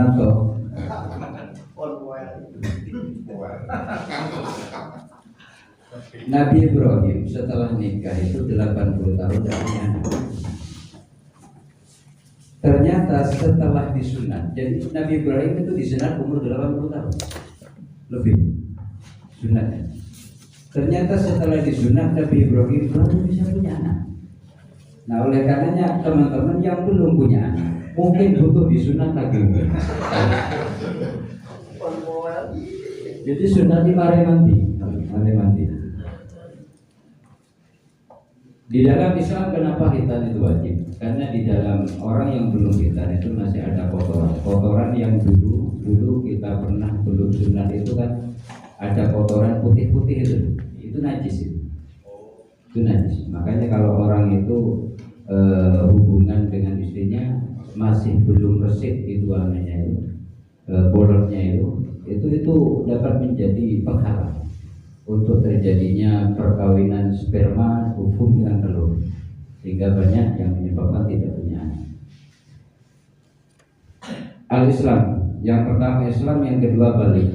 sunat kok. Nabi Ibrahim setelah nikah itu 80 tahun tidak punya anak. Ternyata setelah disunat, jadi Nabi Ibrahim itu disunat umur 80 tahun lebih sunatnya. Ternyata setelah disunat Nabi Ibrahim baru bisa punya anak. Nah oleh karenanya teman-teman yang belum punya anak mungkin butuh disunat lagi. Jadi sunat di mare mandi. Di dalam Islam kenapa khitan itu wajib? Karena di dalam orang yang belum khitan itu masih ada kotoran yang dulu kita pernah belum sunat itu kan ada kotoran putih-putih itu najis itu najis. Makanya kalau orang itu hubungan dengan istrinya masih belum resik itu namanya bolotnya itu dapat menjadi penghalang untuk terjadinya perkawinan sperma hubung dengan telur, sehingga banyak yang menyebabkan tidak punya anak. Al-Islam, yang pertama Islam, yang kedua balik.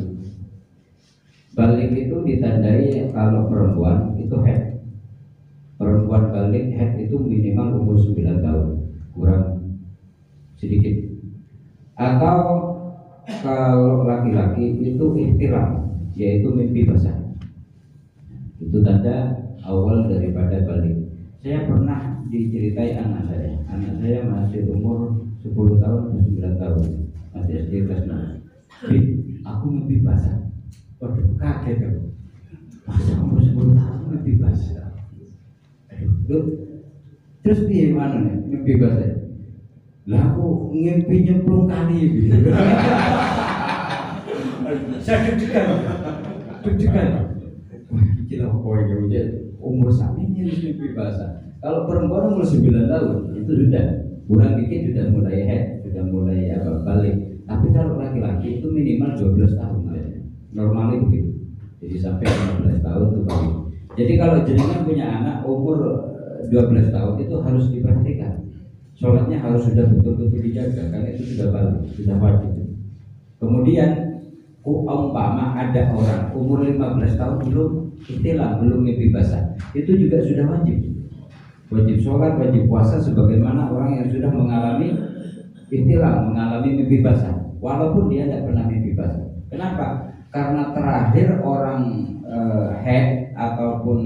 Balik itu ditandai kalau perempuan itu haid. Perempuan balik haid itu minimal umur 9 tahun, kurang sedikit. Atau kalau laki-laki itu ihtiram, yaitu mimpi basah. Itu tanda awal daripada balik. Saya pernah diceritai anak saya masih umur 10 tahun atau 9 tahun, masih SD kelas 6. Aku mimpi basah. Waduh, kaget aku. Masa umur 10 tahun mimpi basah. Terus gimana nih mimpi basah? Lah aku ngimpi nyemplung kali gitu. Saya deg-degan. Gila pokoknya umur samanya mimpi basah. Kalau perempuan umur 9 tahun itu sudah kurang dikit sudah mulai haid, sudah mulai balik. Tapi kalau laki-laki itu minimal 12 tahun normalnya begitu. Jadi sampai 15 tahun itu balik. Jadi kalau jenengan punya anak umur 12 tahun itu harus diperhatikan. Sholatnya harus sudah betul-betul dijaga karena itu sudah balik, sudah wajib. Kemudian umpama ada orang umur 15 tahun belum ihtilam, belum mimpi basah, itu juga sudah wajib sholat, wajib puasa sebagaimana orang yang sudah mengalami ihtilam, mengalami mimpi basah, walaupun dia tidak pernah mimpi basah. Kenapa? Karena terakhir orang haid ataupun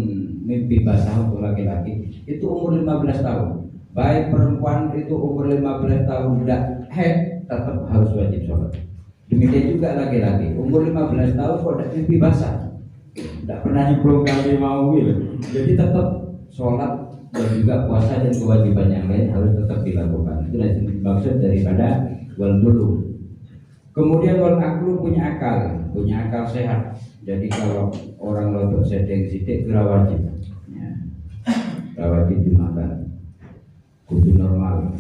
mimpi basah untuk laki-laki itu umur 15 tahun. Baik perempuan itu umur 15 tahun tidak haid tetap harus wajib sholat. Demikian juga laki-laki umur 15 tahun kok tidak mimpi basah, tidak pernah nyemplung kali mau jadi tetap sholat dan juga puasa dan kewajiban yang lain harus tetap dilakukan. Itulah maksud daripada wal bulu. Kemudian wal aklu punya akal sehat. Jadi kalau orang lotok sedeng sidik kira wajib, wajib dimakan, kudu normal.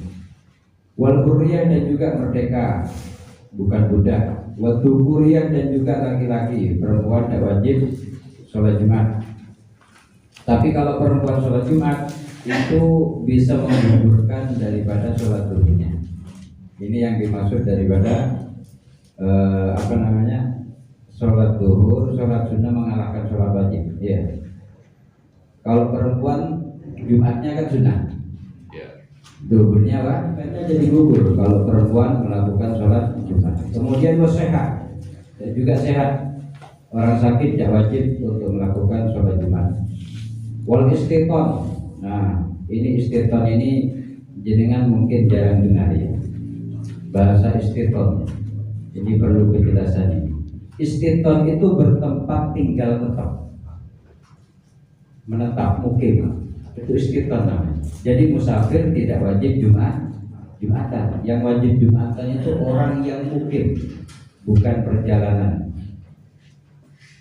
Wal hurriyah dan juga merdeka, bukan budak. Wal dhukuriyah dan juga laki-laki, perempuan tidak wajib sholat Jumat. Tapi kalau perempuan sholat Jumat itu bisa menggugurkan daripada sholat duhurnya. Ini yang dimaksud daripada sholat duhur, sholat sunnah mengalahkan sholat wajib. Ya. Kalau perempuan Jumatnya kan sunnah, duhurnya karena jadi gugur kalau perempuan melakukan sholat Jumat. Kemudian sehat dan juga sehat, orang sakit tidak wajib untuk melakukan sholat Jumat. Wal istiton, nah ini istiton ini jenengan mungkin jarang dengar ya, bahasa istiton ini perlu penjelasan ini. Istiton itu bertempat tinggal tetap, menetap, mukim, itu istiton namanya. Jadi musafir tidak wajib Jumatan. Yang wajib Jumatan itu orang yang mukim, bukan perjalanan.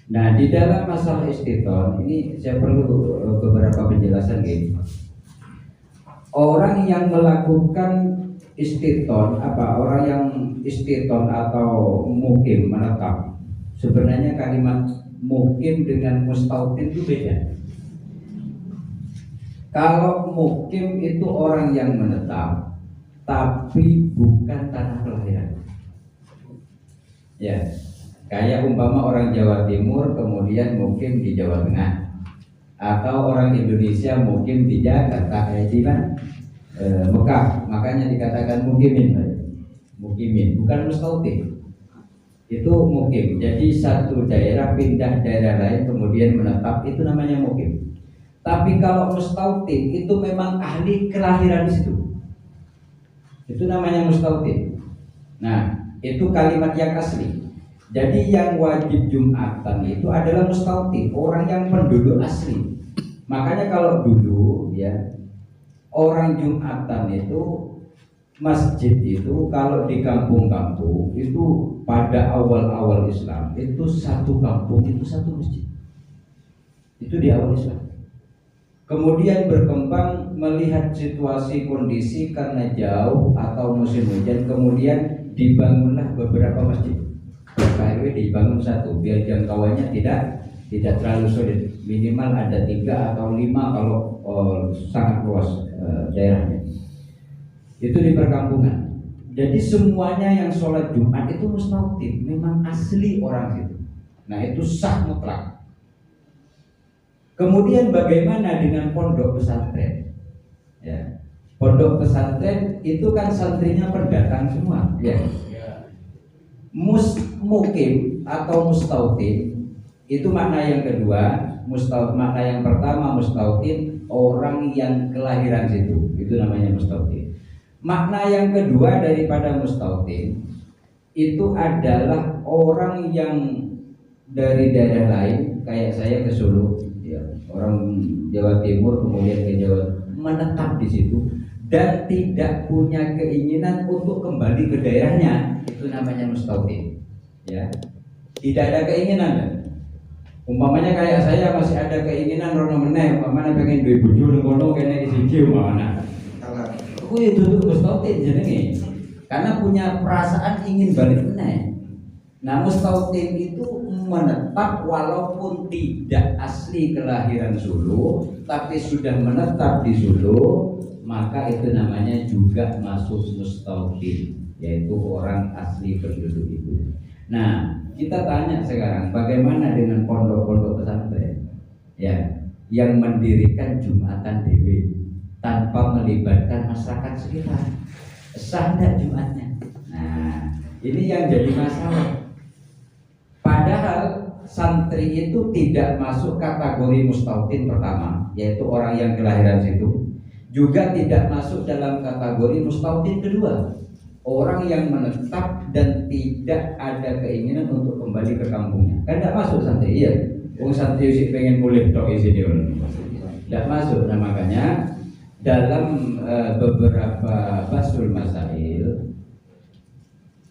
Nah di dalam masalah istiton ini saya perlu beberapa penjelasan gini. Orang yang melakukan istiton orang yang istiton atau mukim, menetap, sebenarnya kalimat mukim dengan mustautin itu beda. Kalau mukim itu orang yang menetap, tapi bukan tanah kelahiran. Ya, kayak umpama orang Jawa Timur kemudian mungkin di Jawa Tengah, atau orang Indonesia mungkin di Jakarta, di mana? Mekah. Makanya dikatakan mukimin, mukimin, bukan mustautin. Itu mukim. Jadi satu daerah pindah daerah lain kemudian menetap, itu namanya mukim. Tapi kalau mustautin itu memang ahli kelahiran di situ, itu namanya mustautin. Nah, itu kalimat yang asli. Jadi yang wajib Jumatan itu adalah mustautin, orang yang penduduk asli. Makanya kalau dulu ya, orang Jumatan itu masjid itu kalau di kampung-kampung itu pada awal-awal Islam itu satu kampung itu satu masjid. Itu di awal Islam. Kemudian berkembang melihat situasi kondisi karena jauh atau musim hujan, kemudian dibangunlah beberapa masjid. KRW dibangun satu biar jangkauannya tidak terlalu sulit. Minimal ada 3 atau 5 kalau sangat luas daerahnya. Itu di perkampungan. Jadi semuanya yang sholat Jumat itu mustautin, memang asli orang situ. Nah itu sah mutlak. Kemudian bagaimana dengan pondok pesantren? Ya, pondok pesantren itu kan santrinya pendatang semua. Ya. Mukim atau mustautin itu makna yang kedua. Makna yang pertama mustautin orang yang kelahiran situ, itu namanya mustautin. Makna yang kedua daripada mustautin itu adalah orang yang dari daerah lain, kayak saya ke Solo, ya, orang Jawa Timur kemudian ke Jawa, menetap di situ dan tidak punya keinginan untuk kembali ke daerahnya, itu namanya mustautin. Ya, tidak ada keinginan. Kan? Umpamanya kayak saya masih ada keinginan rono meneh, umpamanya pengen duwe bojo ning kono kene siji umpamanya. Kuwi duduk mustautin jenenge. Karena punya perasaan ingin balik meneh. Nah, mustautin itu menetap walaupun tidak asli kelahiran Solo, tapi sudah menetap di Solo, maka itu namanya juga masuk mustautin, yaitu orang asli penduduk itu. Nah, kita tanya sekarang, bagaimana dengan pondok-pondok pesantren? Ya, yang mendirikan Jumatan dewe tanpa melibatkan masyarakat sekitar, sah enggak Jumatnya? Nah, ini yang jadi masalah. Padahal santri itu tidak masuk kategori mustautin pertama, yaitu orang yang kelahiran situ, juga tidak masuk dalam kategori mustautin kedua, orang yang menetap dan tidak ada keinginan untuk kembali ke kampungnya. Kan tidak masuk santri, iya. Wong santri sih pengen mulih tok isi dia. Tidak masuk. Nah, makanya dalam beberapa basul masail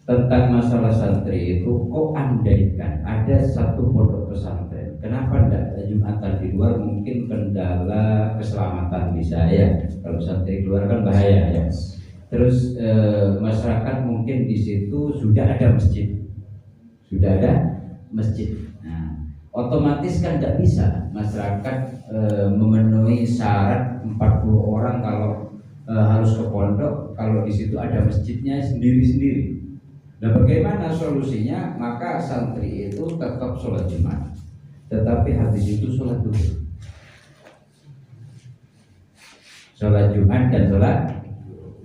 tentang masalah santri itu, kok andaikan ada satu pondok pesantren, kenapa tidak Jumatan di luar? Mungkin kendala keselamatan bisa ya, kalau santri keluar kan bahaya ya. Terus masyarakat mungkin di situ sudah ada masjid, Nah, otomatis kan tidak bisa masyarakat memenuhi syarat 40 orang kalau harus ke pondok, kalau di situ ada masjidnya sendiri-sendiri. Nah, bagaimana solusinya? Maka santri itu tetap sholat Jumat, tetapi habis itu sholat duhur. Sholat Jumat dan sholat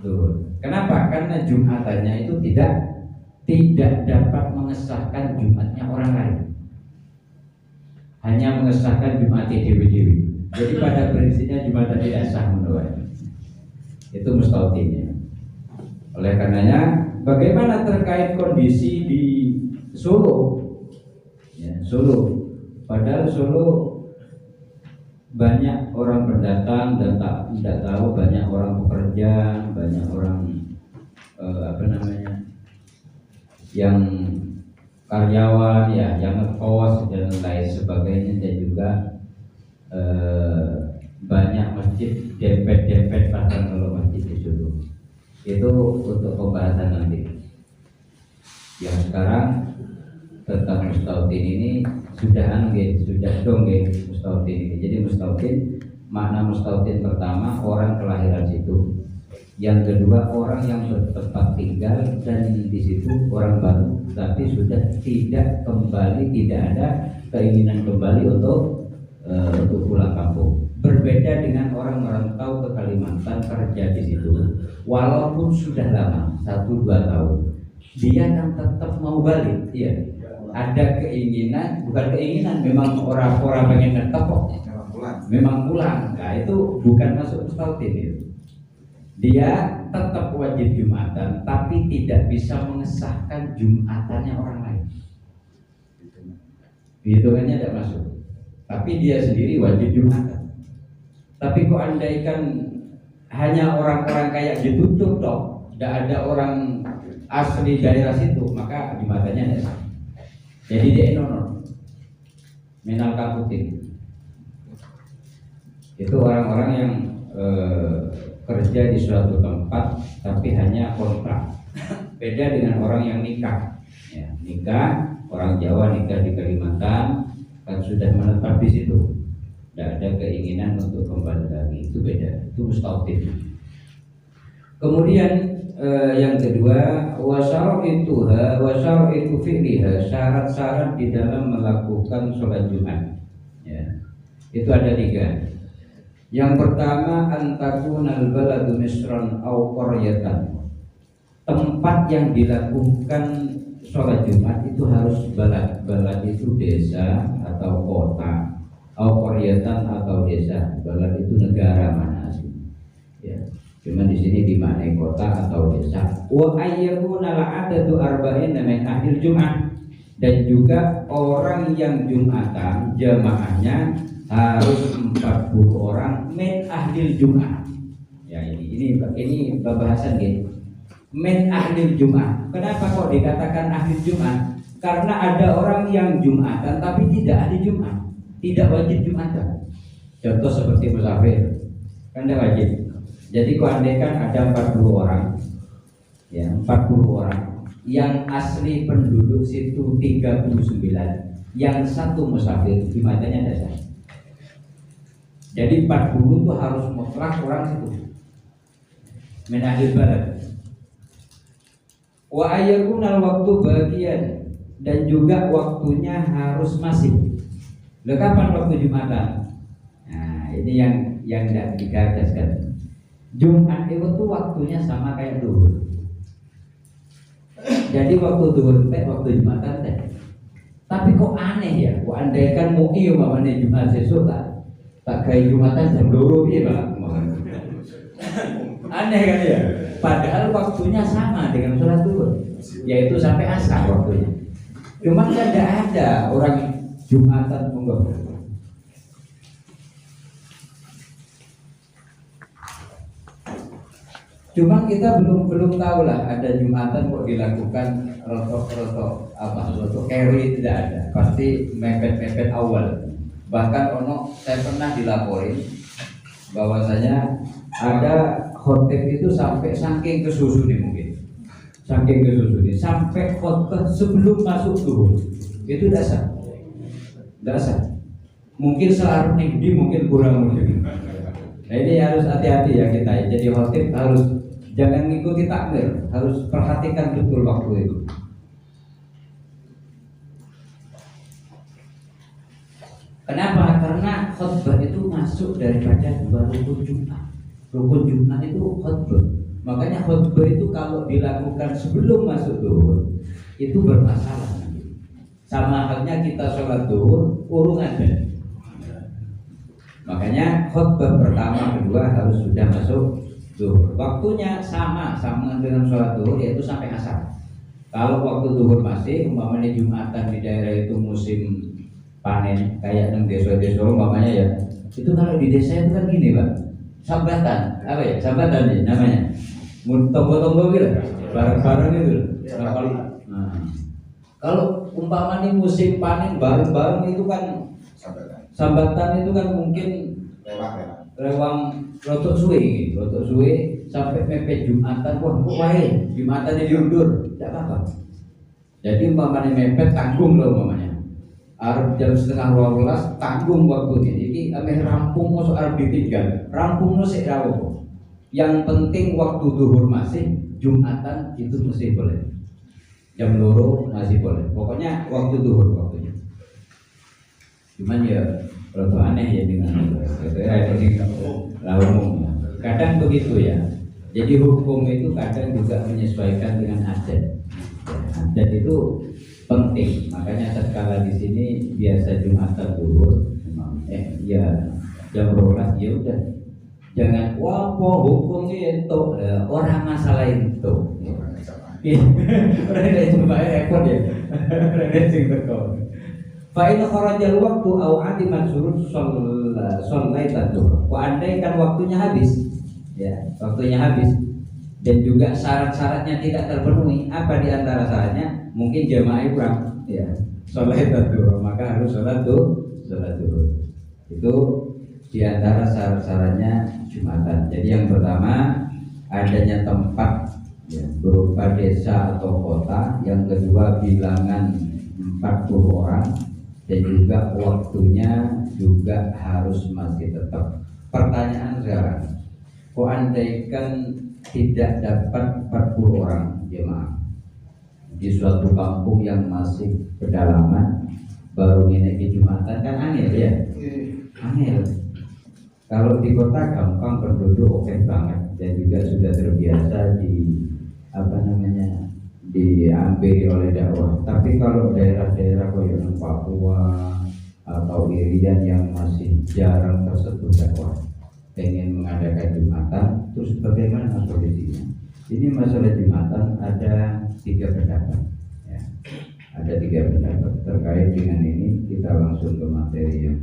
duhur. Kenapa? Karena Jumatannya itu tidak dapat mengesahkan Jumatnya orang lain, hanya mengesahkan Jumatnya dewi-dewi. Jadi pada prinsipnya Jumatan tidak sah menurut itu mustautinnya. Oleh karenanya, bagaimana terkait kondisi di Solo? Ya, Solo. Padahal Solo banyak orang pendatang dan tidak tahu, banyak orang pekerja, banyak orang yang karyawan ya, yang ngekos dan lain sebagainya, dan juga banyak masjid dempet-dempet, bahkan kalau masjid di Solo. Itu untuk pembahasan nanti. Yang sekarang tentang mustautin ini sudah dong mustautin ini. Jadi mustautin, makna mustautin pertama orang kelahiran situ. Yang kedua, orang yang bertempat tinggal dan di situ orang baru, tapi sudah tidak kembali, tidak ada keinginan kembali untuk pulang kampung. Berbeda dengan orang merantau ke Kalimantan kerja di situ, walaupun sudah lama 1-2 tahun, dia kan tetap mau balik. Iya, ada keinginan, bukan keinginan, memang orang pengen netep kok. Memang pulang. Nah itu bukan masuk mustautin itu. Dia tetap wajib Jumatan, tapi tidak bisa mengesahkan Jumatannya orang lain. Hitungannya tidak masuk. Tapi dia sendiri wajib Jumatan. Tapi kok andaikan hanya orang-orang kayak gitu toh, tidak ada orang asli daerah situ, maka Jumatannya tidak sah. Jadi dia enonon, menal kaputin. Itu orang-orang yang kerja di suatu tempat tapi hanya kontrak. Beda dengan orang yang nikah. Ya, nikah, orang Jawa nikah di Kalimantan kan sudah menetap di situ. Tidak ada keinginan untuk kembali lagi. Itu beda. Itu mustautin. Kemudian yang kedua, wasyara'itu fi'liha, syarat-syarat di dalam melakukan sholat Jumat. Ya. Itu ada 3. Yang pertama, antakunal baladu misran au qaryatan. Tempat yang dilakukan sholat Jumat itu harus balad. Balad itu desa atau kota. Au qaryatan atau desa. Balad itu negara mana sih? Ya. Cuma di sini dimaknai kota atau desa. Wa ayyakuna al-adadu arba'ina min ahlil Jum'ah. Dan juga orang yang Jumatan jamaahnya harus 40 orang min ahlil Jum'ah. Ya ini pembahasan gini. Min ahlil Jum'ah. Kenapa kok dikatakan ahlil Jum'ah? Karena ada orang yang Jumatan tapi tidak ahli Jum'ah, tidak wajib Jumatan. Contoh seperti musafir, kan tidak wajib. Jadi kok andaikan ada 40 orang, ya 40 orang, yang asli penduduk situ 39, yang satu musafir, Jumatannya tidak sah. Jadi 40 itu harus mutlak orang situ. Menahil balad. Wa ayyakunal waktu bagian, dan juga waktunya harus masih. Lalu kapan waktu Jumatan? Nah, ini yang tidak digagaskan. Jumat itu tuh waktunya sama kayak duhur. Jadi waktu duhur teh, waktu Jumatan teh. Tapi kok aneh ya? Kok andaikan mu'i umpamanya Jumat sesuk tak kayak Jumatan jam 2 piye, Pak? Aneh kan ya? Padahal waktunya sama dengan sholat duhur, yaitu sampai asar waktunya. Cuma kan tidak ada orang Jumatan monggo. Cuma kita belum tahu lah ada Jumatan kok dilakukan rotok carry, tidak ada. Pasti mepet awal. Bahkan saya pernah dilaporin bahwasanya ada khotib itu sampai saking kesusu nih mungkin. Saking kesusu nih sampai khotbah sebelum masuk zuhur. Itu dasar. Mungkin selarut di mungkin kurang mungkin. Nah, ini harus hati-hati ya kita. Jadi khotib harus jangan ngikuti takbir, harus perhatikan betul waktu itu. Kenapa? Karena khutbah itu masuk daripada 2 rukun Jumat. Rukun Jumat itu khutbah. Makanya khutbah itu kalau dilakukan sebelum masuk zuhur itu bermasalah. Sama halnya kita sholat zuhur urungan. Makanya khutbah pertama, kedua harus sudah masuk zuhur. Waktunya sama dengan sholat zuhur, yaitu sampai asar. Kalau waktu zuhur masih, umpamanya Jumatan di daerah itu musim panen kayak di desa-desa umpamanya ya, itu kalau di desa itu kan gini Pak, sambatan, apa ya, sambatan ya namanya, tonggo-tonggo gitu, bareng-bareng gitu. Kalau umpamanya musim panen bareng-bareng itu kan sambatan itu kan mungkin lewang rotok suwe sampai mepet Jumatan, wah kok wae Jumatan diundur, tidak apa-apa. Jadi umpamanya mepet tanggung loh umpamanya. Arab jam 11:30 tanggung waktu ini. Iki ameh rampung masuk Arab ditinggal. Rampung no sik rawo. Yang penting waktu zuhur masih, Jumatan itu mesti boleh. Jam 2 masih boleh. Pokoknya waktu zuhur waktunya. Cuman ya rada aneh ya dengan umum. Kadang begitu ya. Jadi hukum itu kadang juga menyesuaikan dengan adat. Adat itu penting. Makanya tatkala di sini biasa Jumatan zuhur, ya jam 12 ya udah. Jangan wah hukumnya itu orang masalah itu. Orang yang coba ekor ya. Orang yang sing teko. Fa in kharajal waktu au adiman surut sholaita zuhur. Andaikan waktunya habis, ya, waktunya habis dan juga syarat-syaratnya tidak terpenuhi. Apa di antara syaratnya? Mungkin jamaah kurang, ya. Sholaita zuhur, maka harus sholat zuhur. Itu di antara syarat-syaratnya Jumatan. Jadi yang pertama adanya tempat, ya, berupa desa atau kota. Yang kedua bilangan 40 orang. Dan juga waktunya juga harus masih tetap. Pertanyaan sekarang, kok andaikan tidak dapat 40 orang jemaah di suatu kampung yang masih pedalaman, baru ini di Jumatan, kan aneh ya? Aneh. Kalau di kota gampang, penduduk oke banget dan juga sudah terbiasa diambil oleh dakwah. Tapi kalau daerah-daerah kayak Papua atau Irian yang masih jarang tersentuh dakwah, pengen mengadakan Jumatan, terus bagaimana solusinya? Ini masalah Jumatan ada 3 pendapat, ya. Ada 3 pendapat terkait dengan ini. Kita langsung ke materi yang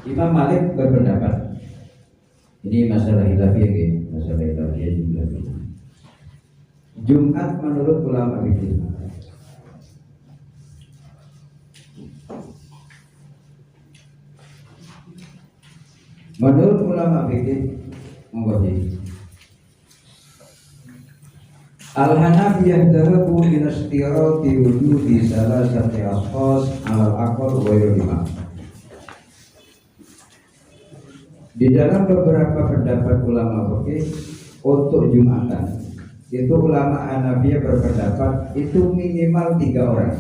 Imam Malik berpendapat, ini masalah khilafiyah ya, masalah khilafiyah juga. Jumat menurut ulama fikih. Menurut ulama fikih mengkoji. Al-Hanafiyah dhahabu ila istirati wujudi salasati ashkhas 'ala al-aqall wa yurima. Di dalam beberapa pendapat ulama fikih untuk Jumatan, itu ulama Hanafiyah berpendapat itu minimal 3 orang.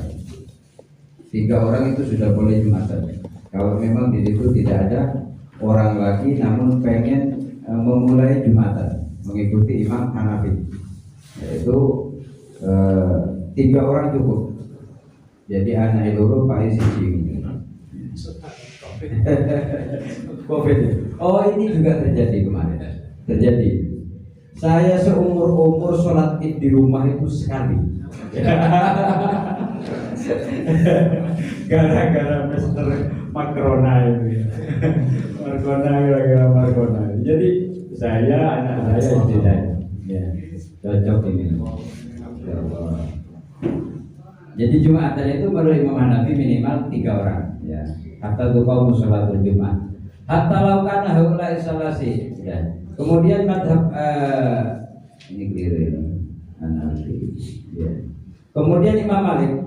3 orang itu sudah boleh Jumatan. Kalau memang di situ tidak ada orang lagi, namun pengen memulai Jumatan mengikuti Imam Hanafi, yaitu 3 orang cukup. Jadi anak loro paling siji. COVID. Oh, ini juga terjadi kemarin. Terjadi. Saya seumur-umur sholat id di rumah itu sekali. Gara-gara Mister Makrona itu. Makrona. Jadi saya, anak saya, istri saya, ya, cocok ini. Jadi Jumatan itu menurut Imam Hanafi minimal 3 orang, ya. Hatta tuqamu sholatul Jumat. Hatta lakukan haula isolasi. Ya. Kemudian madhab ini keliru Hanafi. Ya. Kemudian Imam Malik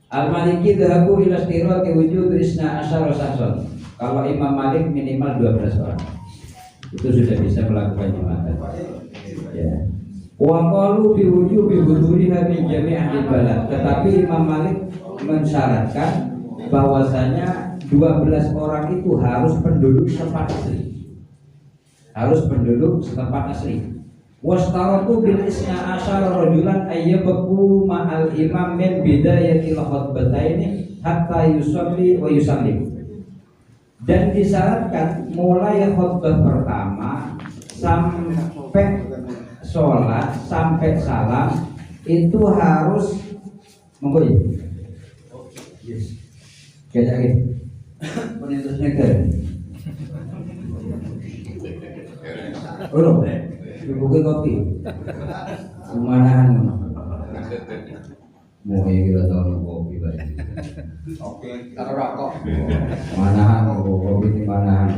Al-Maliki dhahabu ila istirati wujud isna asyara sahson. Kalau Imam Malik minimal 12 orang itu sudah bisa melakukan Jumatan. Ya. Wa qalu bi wujubi huduriha min jami' ahli balad. Tetapi Imam Malik mensyaratkan bahwasanya 12 orang itu harus penduduk setempat asli. Harus penduduk setempat asli. Wastaratu bil isna asyara rajulan ayyabqu ma'al imam min bidayatil khutbataini hatta yusalli wa yusallim. Dan disyaratkan mulai khutbah pertama sampai sholat sampai salam itu harus mengkoy. Yes. Kaya penentusnya ke. Ulo, dibuka kopi. Kemanahan? Mau yang kita tahu kopi lagi. Oke, taruh rokok. Manahan kopi di manahan.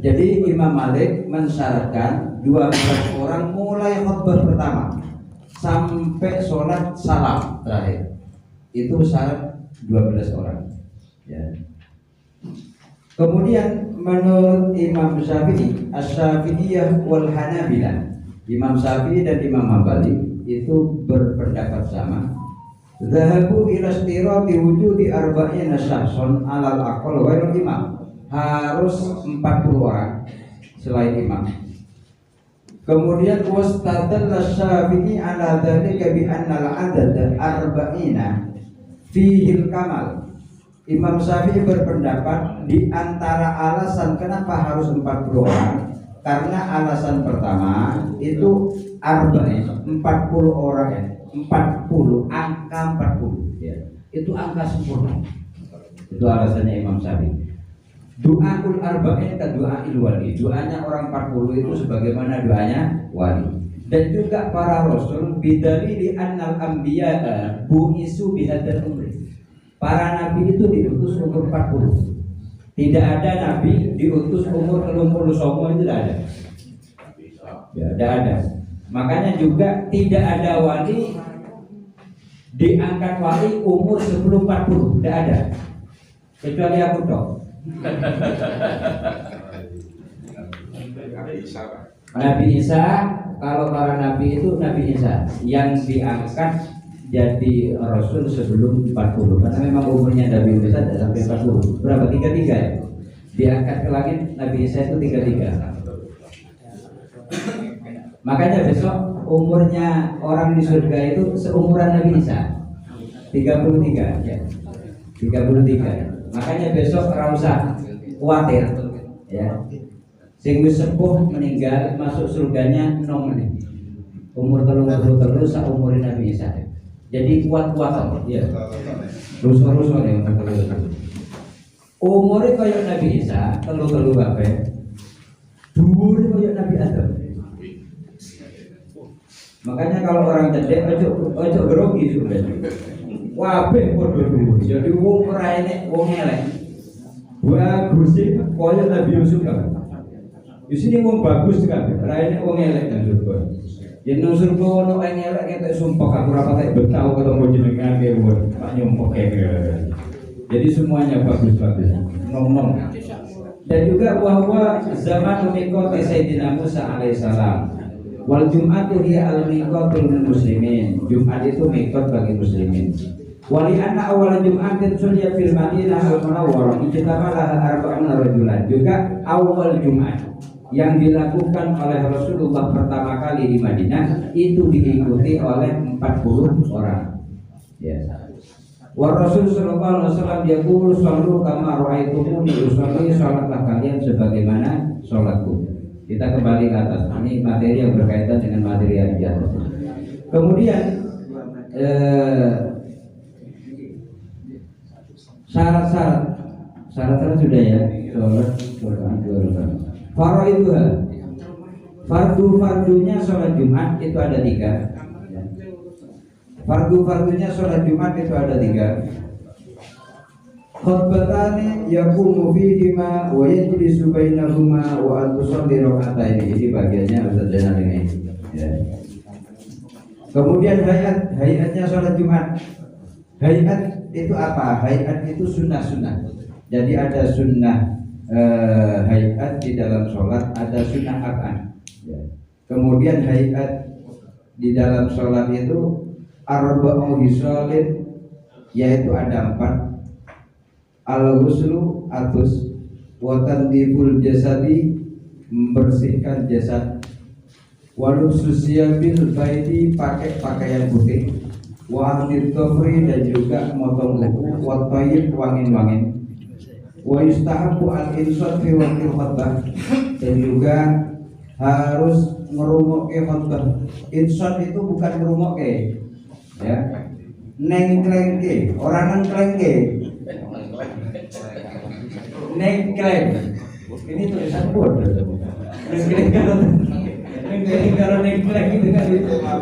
Jadi Imam Malik mensyaratkan 12 orang mulai khutbah pertama sampai sholat salam terakhir itu syarat 12 orang. Ya. Kemudian menurut Imam Syafi'i, Asy-Syafi'iyah wal Hanabilah, Imam Syafi'i dan Imam Hambali itu berpendapat sama. Zahabu ila istirati wujudi arba'ina syakhsan 'alal aqall ghairul imam. Harus 40 orang selain imam. Kemudian wastadalla Syafi'i ala dzalika bi anna al-'adad arba'ina fihil kamal. Imam Syafi'i berpendapat di antara alasan kenapa harus 40 orang, karena alasan pertama itu arba'in 40 orang ya, 40 angka 40 ya. Itu angka sempurna. Itu alasannya Imam Syafi'i. Doaul arba'in ka doail wali. Doanya orang 40 itu sebagaimana doanya wali. Dan juga para rasul bidalili annal anbiya'a bu'isu bihadzal umri. Para nabi itu diutus umur 40. Tidak ada nabi diutus umur 30 songo, itu tidak ada. Ya, tidak ada. Makanya juga tidak ada wali diangkat wali umur sebelum 40, tidak ada. Kecuali aku toh. Nabi Isa, kalau para nabi itu Nabi Isa yang diangkat jadi rasul sebelum 40, karena memang umurnya Nabi Isa tidak sampai 40. Berapa? 33 ya? Diangkat ke langit Nabi Isa itu 33. Makanya besok umurnya orang di surga itu seumuran Nabi Isa, 33 ya. 33. Makanya besok ora usah khawatir ya. Sing wis sepuh meninggal masuk surganya nom meneh. Umur 33 sak umure Nabi Isa. Jadi kuat-kuat ya. Rusuh-rusuh ya umure kaya Nabi Isa, telu-telu kabeh. Dhuwure kaya Nabi Adam. Makanya kalau orang cedek ojo grogi sebenarnya. Wabeh padha dhuwur. Jadi wong ora enek wong elek. Bagus sih kaya Nabi Yusuf kan. Di sini wong bagus kan, ora enek wong elek nang surga. Yen nang surga ono wong elek ketek sumpah aku ora patek betau ketemu jenengan kewon, tak nyumpek kene. Jadi semuanya bagus-bagus. Nom-nom. Dan juga bahwa zaman miqat Sayyidina Musa alaihissalam. Wal Jum'atu hiya al-miqatul muslimin. Jumat itu miqat bagi muslimin. Wali anna awal Jum'atin sunnah fil Madinah al-Munawwarah ijtama'alaha arba'una rajulan. Juga awal Jumat yang dilakukan oleh Rasulullah pertama kali di Madinah itu diikuti oleh 40 orang. Ya. Wa Rasul sallallahu alaihi wasallam yaqulu shallu kama ra'aitumuni usolli, salatlah kalian sebagaimana salatku. Kita kembali ke atas. Ini materi yang berkaitan dengan materi yang di atas. Kemudian syarat-syarat sudah ya. Faraiduha. Fardu-fardunya sholat Jumat itu ada 3. Fardu-fardunya sholat Jumat itu ada 3. Khutbatani yaqumu fihima wa yajlisu bainahuma wa an-tusalli raka'ataini. Ini bagiannya Ustaz Zainal ini. Ya. Kemudian hayatnya sholat Jumat. Hayat itu apa? Hayat itu sunnah-sunnah. Jadi ada sunnah hayat di dalam sholat, ada sunnah arkan. Ya. Kemudian hayat di dalam sholat itu arba'u hisalin, yaitu ada 4. Al-ghuslu atus, wa tandiful jasadi, membersihkan jasad, wa lubsus siyabil baiti, pakai pakaian putih, wa ahli-dhofri, dan juga motong kuku, wa thayyib, wangin-wangin, wa yustahabu al-insat fi waqtil khutbah, dan juga harus ngerumokke khutbah. Insat itu bukan ngerumokke ya, nengklengke, orang nengklengke, nengkleng. Ini tulisan bodoh. Nengkleng kalau nengkleng itu kan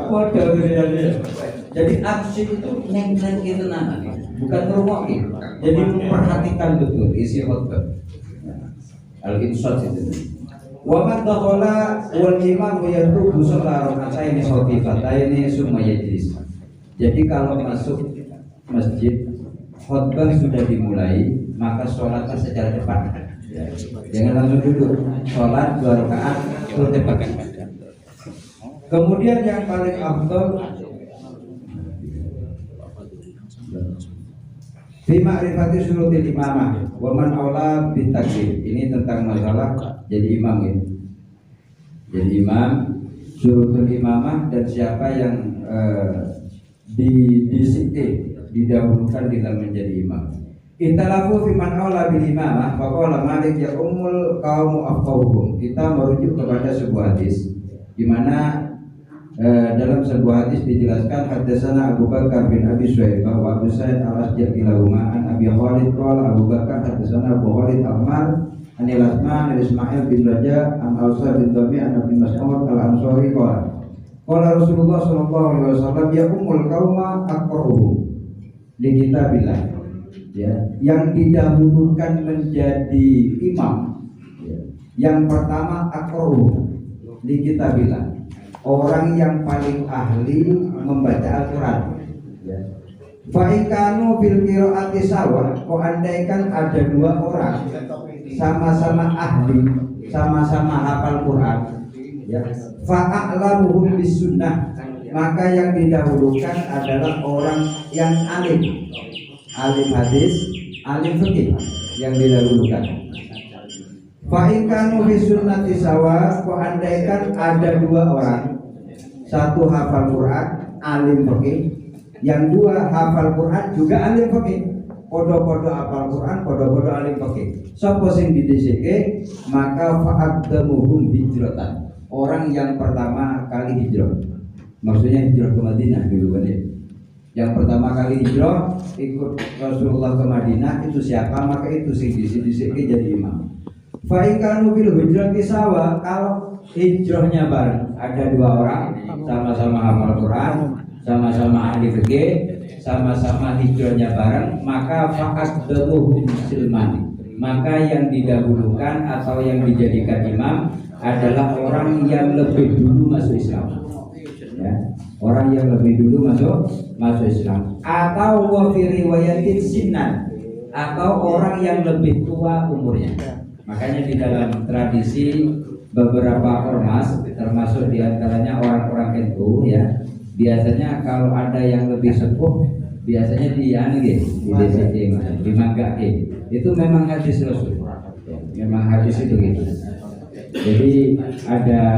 bodoh tulisannya. Jadi aksi itu nengkleng itu namanya, bukan ngerumokke. Jadi memperhatikan betul isi khutbah. Al-insat itu. Wa man dakhala wal imam yatubu sholat raka'ataini khafifataini summa yajlis. Jadi kalau masuk masjid, khutbah sudah dimulai, maka sholatlah secara cepat. Ya. Jangan langsung duduk, sholat 2 rakaat terus cepat. Kemudian yang paling afdal fi ma'rifati syurutil imamah wa man aula bitakbir. Ini tentang masalah jadi imam ya. Jadi imam, syurutul imamah dan siapa yang didahulukan dalam menjadi imam. Italafu fi man aula bil imamah fa qala Malik ya ummul qaum afqahuhum. Kita merujuk kepada sebuah hadis di mana dalam sebuah hadis dijelaskan haddatsana Abu Bakar bin Abi Syaibah wa Abu Sa'id al-Asjad ilahuma an Abi Khalid qala Abu Bakar haddatsana Abu Khalid al-Mar an Al-Asman Ismail bin Raja an Ausa bin Tabi an Abi Mas'ud al-Ansari qala Rasulullah sallallahu alaihi wasallam ya ummul qauma aqra'uhum li kitabillah. Ya, yang didahulukan menjadi imam ya. Yang pertama aqra'uhum li kitabillah. Orang yang paling ahli membaca Al-Quran ya. Fa'ikanu fil qiraati sawa. Kok andaikan ada 2 orang sama-sama ahli, sama-sama hafal Quran ya. Fa'a'lamuhum bis sunnah. Maka yang didahulukan adalah orang yang alim hadis, alim fikih yang didahulukan. Fa'ikanu fi sunnati sawa. Kok andaikan ada 2 orang, satu hafal Quran, alim fikih, yang 2 hafal Quran juga alim fikih. Podo-podo hafal Quran, podo-podo alim fikih. Sapa sing didhisike, maka fa'aqdamuhum hijratan. Orang yang pertama kali hijrah. Maksudnya hijrah ke Madinah dulu kan ya. Yang pertama kali hijrah ikut Rasulullah ke Madinah itu siapa? Maka itu sing didhisike jadi imam. Fa'ikanu bil hijrati sawa. Kalau hijrahnya bareng, ada 2 orang sama-sama hafal Quran, sama-sama ahli fikih, sama-sama hijrahnya bareng, maka fa'aqdamuhum silmani. Maka yang didahulukan atau yang dijadikan imam adalah orang yang lebih dulu masuk Islam ya. Orang yang lebih dulu masuk Islam. Atau wa fi riwayatin sinnan, atau orang yang lebih tua umurnya. Makanya di dalam tradisi beberapa ormas, termasuk diantaranya orang-orang NU ya, biasanya kalau ada yang lebih sepuh, biasanya di mangga itu memang hadis Rasul, memang hadis itu gitu. Jadi ada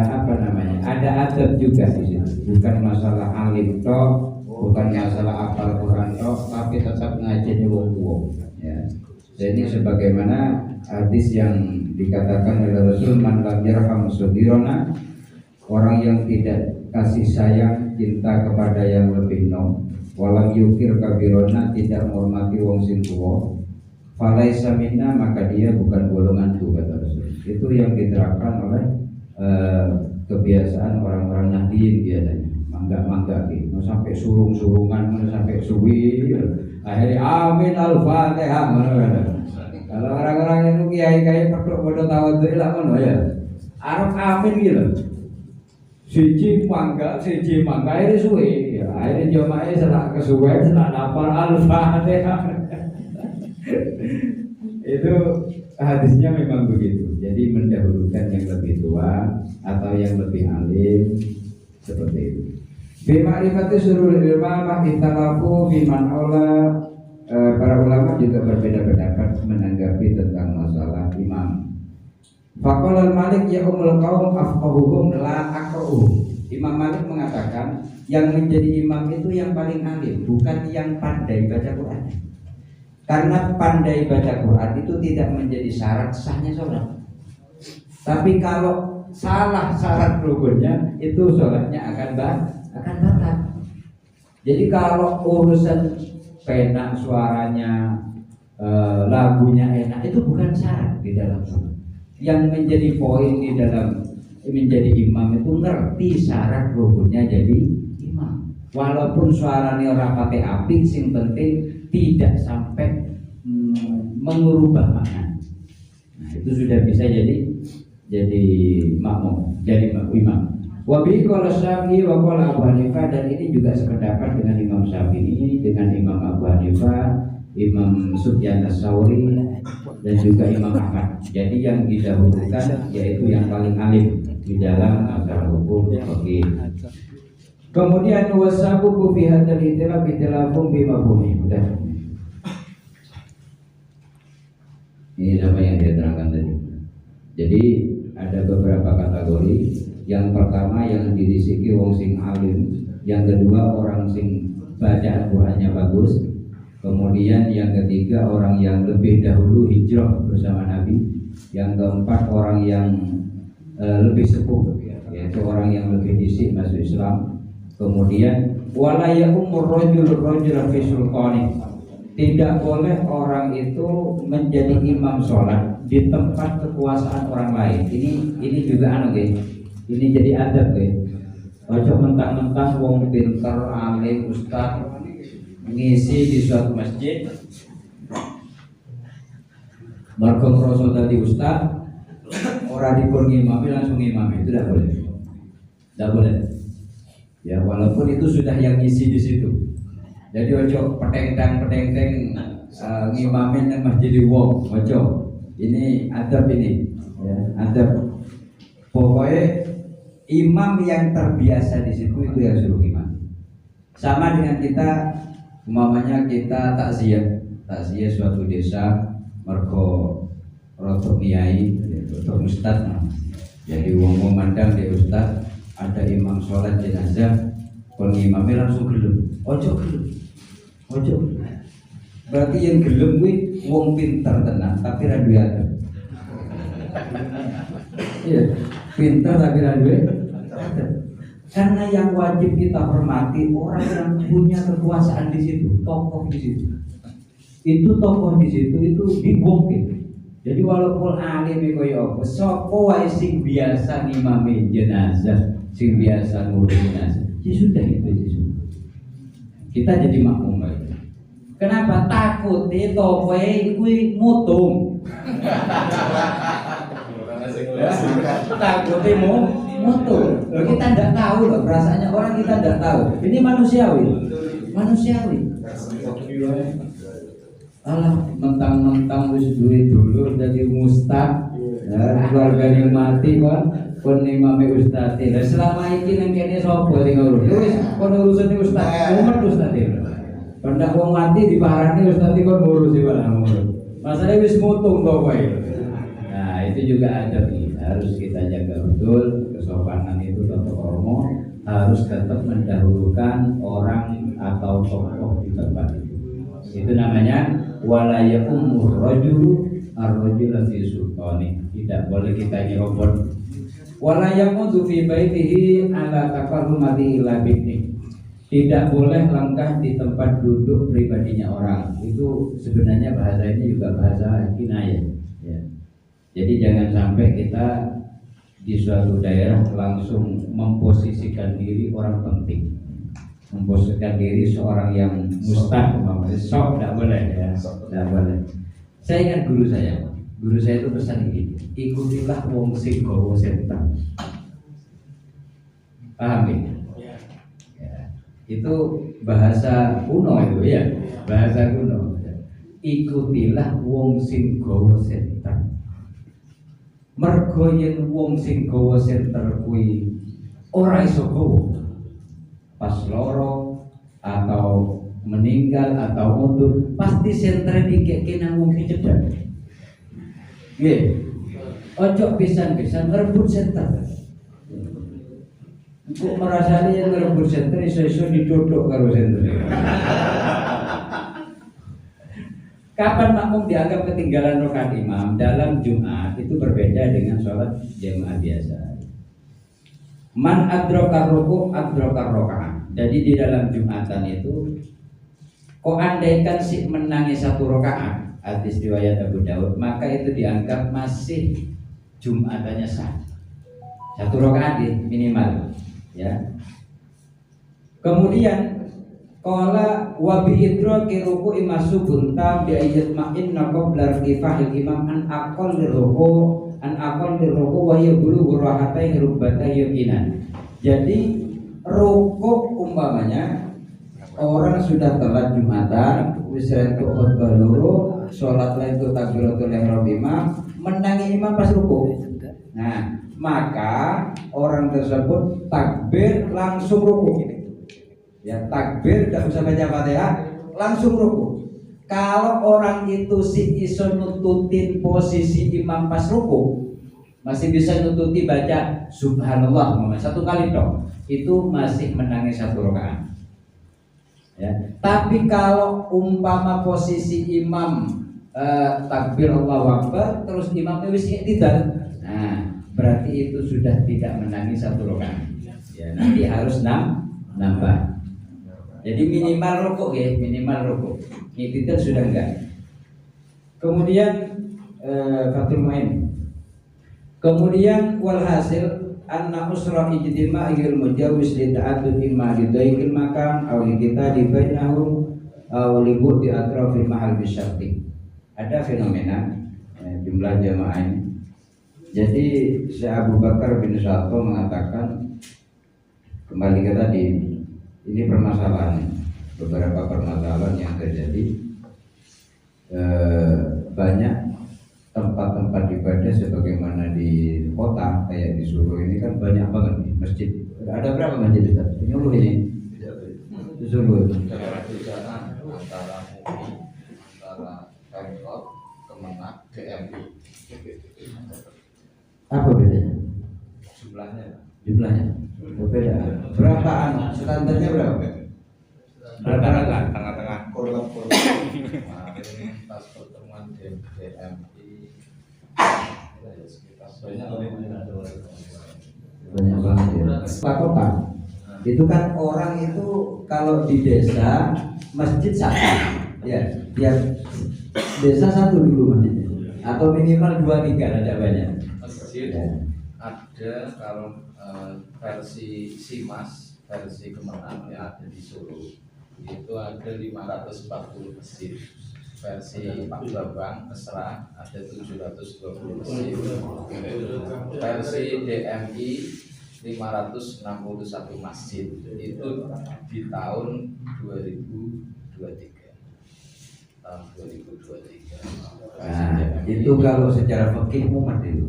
ada adab juga di situ, bukan masalah alim toh, bukan masalah hafal Quran toh, tapi tetap ngajeni wong-wong ya. Jadi sebagaimana hadis yang dikatakan oleh Rasul, man lam yarham saghirana, orang yang tidak kasih sayang cinta kepada yang lebih nom, walam yukir kabirona, tidak menghormati wong sing tuwa, falaisa minna, maka dia bukan golonganku, kata Rasul. Itu yang diterapkan oleh kebiasaan orang-orang Nahdien biasanya, mangga-mangga gitu, sampai surung-surungan, sampai suwi, akhirnya amin al-fatihah. Kalau orang-orang itu kiai-kiai pedok-pedok tawadhu lah ngono ya. Arep amin gitu. Siji mangga ini suwe. Ya, akhirnya jamaah selak kesuwen, selak nafal al-fatihah. Itu hadisnya memang begitu. Jadi mendahulukan yang lebih tua atau yang lebih alim seperti itu. Bima'rifati surul ilmah italafu biman aula. Para ulama juga berbeda pendapat menanggapi tentang masalah imam. Faqala Malik ya ummul qaum afqahuhum la aqra'uhum. Imam Malik mengatakan yang menjadi imam itu yang paling alim, bukan yang pandai baca Quran. Karena pandai baca Quran itu tidak menjadi syarat sahnya sholat. Tapi kalau salah syarat rukunnya, itu sholatnya akan batal. Jadi kalau urusan penak suaranya, lagunya enak, itu bukan syarat di dalam sholat. Yang menjadi poin di dalam menjadi imam itu ngerti syarat rukunnya jadi imam. Walaupun suaranya ora pakai apik, sing penting tidak sampai mengubah makna. Nah, itu sudah bisa jadi makmum, jadi imam. Wabi qala Syafi'i wa qala Abu Hanifah, dan ini juga sependapat dengan Imam Syafi'i, dengan Imam Abu Hanifah. Imam Sufyan Ats-Tsauri dan juga Imam Ahmad. Jadi yang didahulukan yaitu yang paling alim di dalam masalah hukum fikih. Kemudian wasabu fi hadzal itilaf itilafum bimafhumi. Udah. Ini sama yang dia terangkan tadi. Jadi ada beberapa kategori. Yang pertama yang dirisiki wong sing alim, yang kedua orang sing bacaan Qur'annya bagus. Kemudian yang ketiga orang yang lebih dahulu hijrah bersama Nabi. Yang keempat orang yang lebih sepuh, yaitu orang yang lebih disik masuk Islam. Kemudian wala ya'umur rajul fi sulqani. Tidak boleh orang itu menjadi imam sholat di tempat kekuasaan orang lain. Ini juga ini jadi adab Ojo mentang-mentang wong pinter, alim, ustaz ngisi di suatu masjid, mergo ngrasa dadi ustaz, ora dipun ngimami langsung ngimami, itu tidak boleh. Tidak boleh. Ya walaupun itu sudah yang ngisi di situ. Jadi ojo peteng-teng ngimamin nang masjid wong, ojo. Ini adab ini. Ya, adab. Pokoknya imam yang terbiasa di situ itu yang suruh imam. Sama dengan kita, umpamanya kita takziah suatu desa, mergo rotok kiai, rotok ustad. Jadi wong mandang di ustad, ada imam sholat jenazah, kon imamnya langsung gelem. Ojo. Berarti yang gelem kuwi wong pinter tenan, tapi ra duwe adab. Iya, pinter tapi ra duwe. Karena yang wajib kita hormati orang yang punya kekuasaan di situ, tokoh di situ. Itu tokoh di situ itu dibongkir. Jadi walaupun alim kaya apa, sapa wae sing biasa ngimami jenazah, sing biasa ngurus jenazah, ya sudah itu aja. Kita jadi makmum baik. Kenapa? Takut tokoh kuwi mutung. Takutnya mutu. Kita tidak tahu loh, perasaannya orang kita tidak tahu. Ini manusiawi. Alah, mentang-mentang wis duwe dulur jadi ustad, keluargane mati kon imame ustad. Lah selama iki nang kene sapa sing ngurus? Wis kon urusane ustad, umat ustad. Pendak wong mati diparani ustad kon ngurus wae. Masalahnya wis mutung kok kowe. Nah, itu juga ada nih, harus kita jaga betul kesopanan itu tata krama, harus tetap mendahulukan orang atau tokoh di tempat itu. Itu namanya wala yaqumur rajulu ar-rajula fi sultani. Tidak boleh kita nyerobot. Wala yaqudu fi baitihi ala taqarrumati ila bihi. Tidak boleh langkah di tempat duduk pribadinya orang. Itu sebenarnya bahasa ini juga bahasa kinayah. Ya. Jadi jangan sampai kita di suatu daerah langsung memposisikan diri orang penting, memposisikan diri seorang yang mustah, sok tidak boleh ya, tidak boleh. Saya ingat guru saya itu pesan gini, ikutilah wong sing gawa setan. Paham ya? Itu bahasa kuno itu ya, bahasa kuno. Ikutilah wong sing gawa setan. Mergo yen wong sing gawa senter kuwi ora iso gawa pas loro atau meninggal atau mundur, pasti sentre dikeke nang wong sing cedhak. Nggih. Ojo pisan-pisan ngerebut senter. Kok merasane yen ngerebut senter iso-iso didodok karo senter. Kapan makmum dianggap ketinggalan rakaat imam dalam Jumat itu berbeda dengan sholat jamaah biasa. Man adrokar ruku adrokar rokaat. Jadi di dalam Jumatan itu, kok andaikan si menangi satu rakaat, hadis riwayat Abu Daud, maka itu dianggap masih Jumatannya sah. Satu rakaat minimal, ya. Kemudian qala wa bi idraki ruku'i masubun tam bi ayat ma'in qabla irtifa'il imam an aqall liruku wa yabulu rubatai yaqinan. Jadi rukuk umpamanya orang sudah telat Jumatan, wis rentuk khutbah loro, sholat lain itu takbiratul ihram imam, menangi imam pas ruku. Nah, maka orang tersebut takbir langsung ruku. Ya, takbir tidak usah baca Fatihah, langsung ruku. Kalau orang itu si iso nututin posisi imam pas ruku, masih bisa nututi baca subhanallah satu kali dong, itu masih menangis satu rakaat. Ya. Tapi kalau umpama posisi imam takbir Allahu Akbar terus imamnya wis tidak, nah berarti itu sudah tidak menangis satu rakaat. Ya, nanti harus nambah. Jadi minimal rukuk ya, minimal rukuk. Itu sudah enggak. Kemudian Fatul Mu'in. Kemudian walhasil anna usra ijtima'il mujawwiz li ta'addud imma li dhaiqil makan aw li qitali bainahum aw li bu'di atrafil mahal bisyarti. Ada fenomena jumlah jamaah ini. Jadi Syekh Abu Bakar bin Sa'to mengatakan, kembali ke tadi, ini permasalahan, beberapa permasalahan yang terjadi. Banyak tempat-tempat ibadah sebagaimana di kota kayak di Solo ini kan banyak banget nih masjid. Ada berapa masjid Ustaz? Di Solo ini? Di Solo. Antara MUI, antara Pemkot, Kemenak, DMI. Apa bedanya? Jumlahnya. Jumlahnya berbeda. Berapa standarnya berapa? Rata-rata tengah-tengah. Kemarin pas pertemuan DMI sekitar banyak banget ya. Kota itu kan orang itu kalau di desa masjid satu, ya tiap desa satu dulu masjidnya, atau minimal 2-3 ada banyak. Masjid Ya. ada kalau versi Simas, versi Kemenang yang ada di Solo itu ada 540 masjid. Versi Pak Bambang Mesra ada 720 masjid. Versi DMI 561 masjid. Itu di tahun 2023. Tahun 2023. Nah, itu kalau secara fikih mumat itu.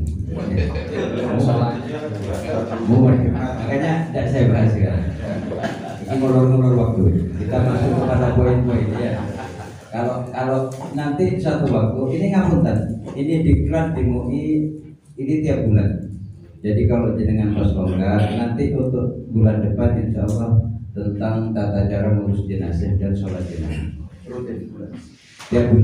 Mumat. Makanya tidak saya bahas sekarang. Ini ngulur-ngulur waktu. Kita masuk kepada poin-poin ya. Kalau nanti satu waktu ini ngapunten, ini diklat di MUI ini tiap bulan. Jadi kalau jenengan pas longgar nanti untuk bulan depan insya Allah tentang tata cara mengurus jenazah dan sholat jenazah rutin tiap bulan.